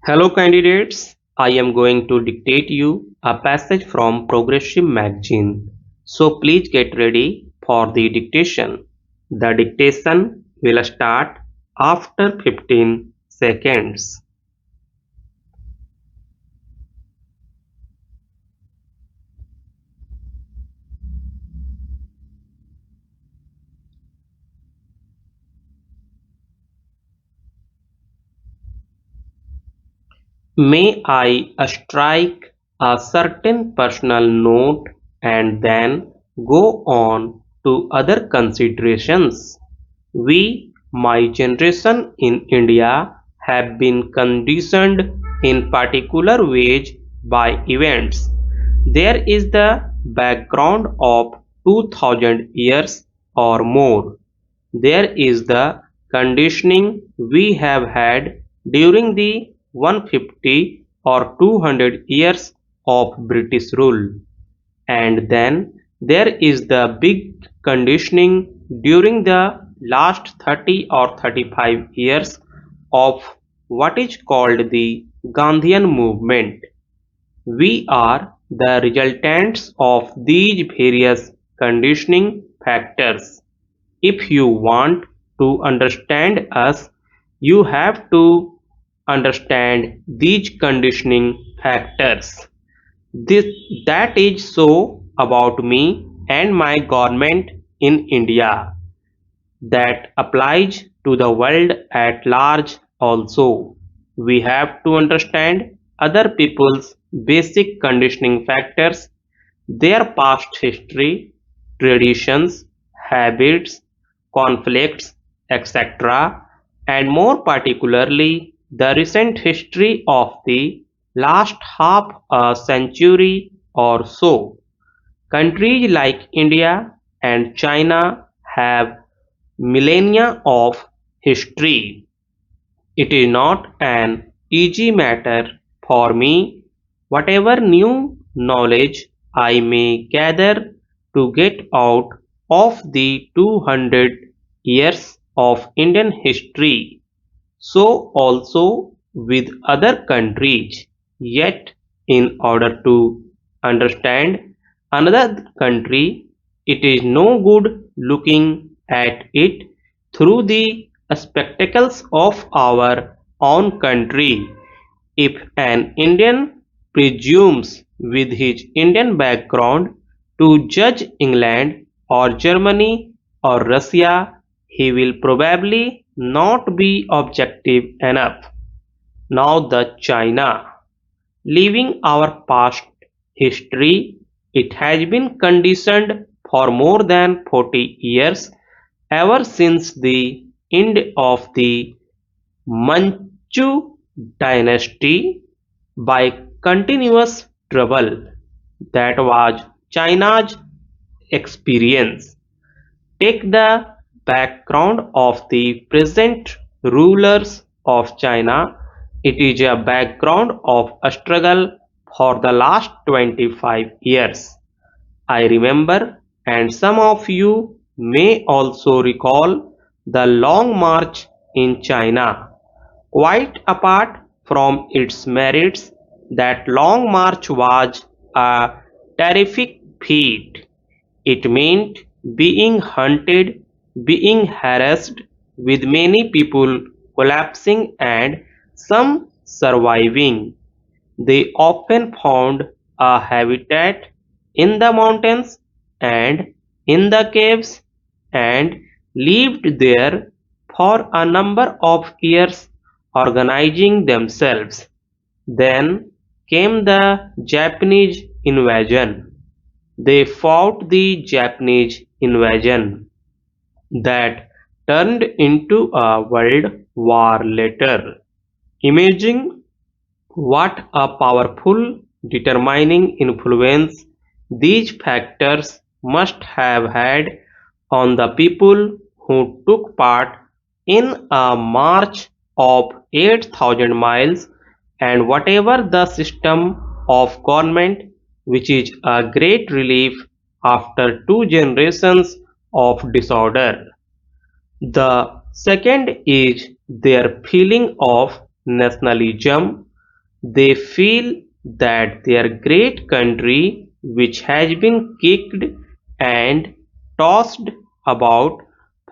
Hello candidates, I am going to dictate you a passage from Progressive magazine. So please get ready for the dictation. The dictation will start after 15 seconds. May I strike a certain personal note and then go on to other considerations? We, my generation in India, have been conditioned in particular ways by events. There is the background of 2000 years or more. There is the conditioning we have had during the 150 or 200 years of British rule. And then there is the big conditioning during the last 30 or 35 years of what is called the Gandhian movement. We are the resultants of these various conditioning factors. If you want to understand us, you have to understand these conditioning factors. This that is so about me and my government in India. That applies to the world at large also. We have to understand other people's basic conditioning factors, their past history, traditions, habits, conflicts, etc., and more particularly the recent history of the last half a century or so. Countries like India and China have millennia of history. It is not an easy matter for me, whatever new knowledge I may gather, to get out of the 200 years of Indian history. So also with other countries. Yet, in order to understand another country, it is no good looking at it through the spectacles of our own country. If an Indian presumes with his Indian background to judge England or Germany or Russia, he will probably not be objective enough. Now the China. Leaving our past history, it has been conditioned for more than 40 years, ever since the end of the Manchu dynasty, by continuous trouble. That was China's experience. Take the background of the present rulers of China. It is a background of a struggle for the last 25 years. I remember, and some of you may also recall, the Long March in China. Quite apart from its merits, that Long March was a terrific feat. It meant being hunted, being harassed, with many people collapsing and some surviving. They often found a habitat in the mountains and in the caves and lived there for a number of years, organizing themselves. Then came the Japanese invasion. They fought the Japanese invasion that turned into a world war later. Imagine what a powerful determining influence these factors must have had on the people who took part in a march of 8,000 miles, and whatever the system of government, which is a great relief after 2 generations of disorder. The second is their feeling of nationalism. They feel that their great country, which has been kicked and tossed about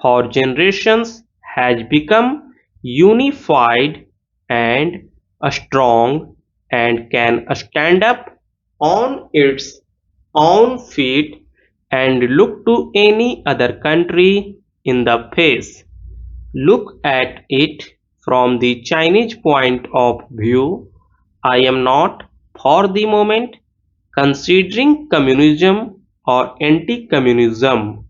for generations, has become unified and strong and can stand up on its own feet and look to any other country in the face. Look at it from the Chinese point of view. I am not, for the moment, considering communism or anti-communism.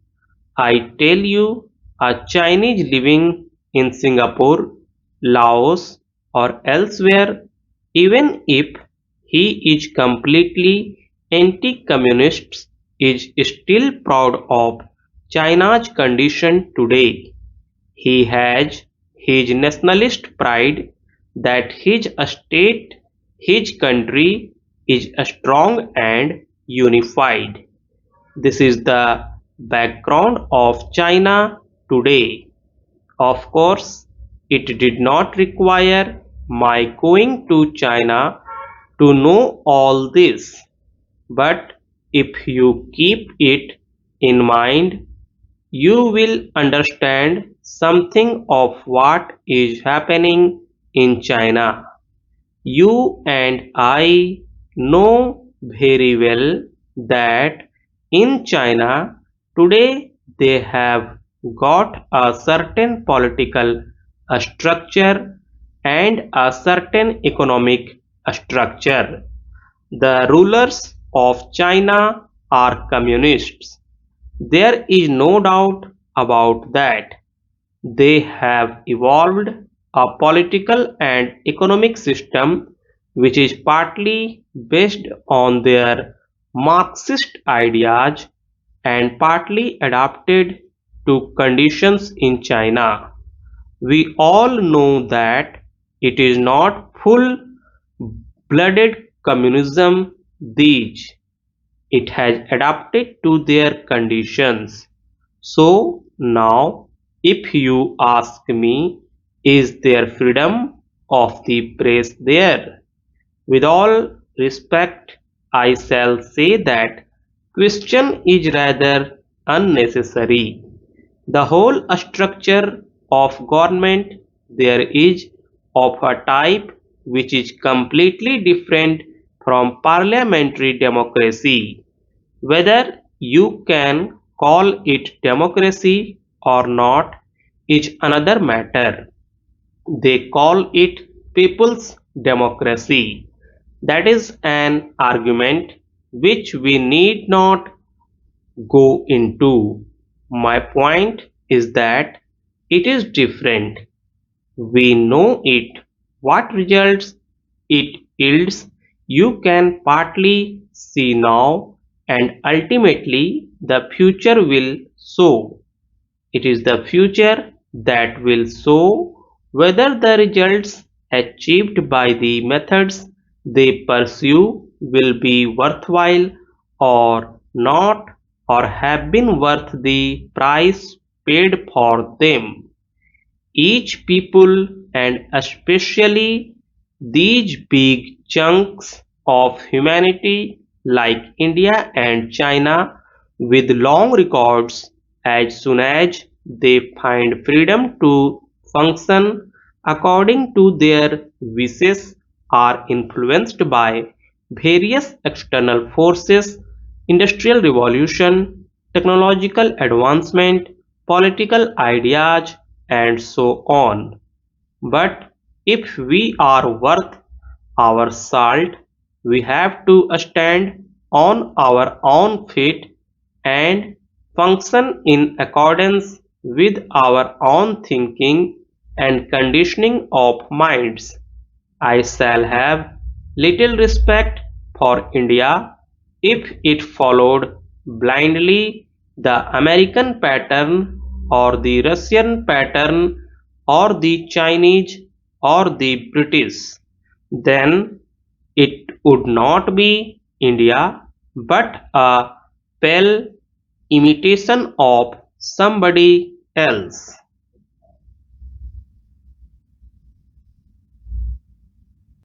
I tell you, a Chinese living in Singapore, Laos, or elsewhere, even if he is completely anti-communist, is still proud of China's condition today. He has his nationalist pride that his state, his country is strong and unified. This is the background of China today. Of course, it did not require my going to China to know all this, but if you keep it in mind, you will understand something of what is happening in China. You and I know very well that in China today they have got a certain political structure and a certain economic structure. The rulers of China are communists. There is no doubt about that. They have evolved a political and economic system which is partly based on their Marxist ideas and partly adapted to conditions in China. We all know that it is not full-blooded communism these. It has adapted to their conditions. So now, if you ask me, is there freedom of the press there? With all respect, I shall say that question is rather unnecessary. The whole structure of government there is of a type which is completely different from parliamentary democracy. Whether you can call it democracy or not is another matter. They call it people's democracy. That is an argument which we need not go into. My point is that it is different. We know it. What results it yields you can partly see now, and ultimately the future will show. It is the future that will show whether the results achieved by the methods they pursue will be worthwhile or not, or have been worth the price paid for them. Each people, and especially these big chunks of humanity like India and China with long records, as soon as they find freedom to function according to their wishes, are influenced by various external forces, industrial revolution, technological advancement, political ideas, and so on. But if we are worth our salt, we have to stand on our own feet and function in accordance with our own thinking and conditioning of minds. I shall have little respect for India if it followed blindly the American pattern or the Russian pattern or the Chinese or the British. Then it would not be India but a pale imitation of somebody else.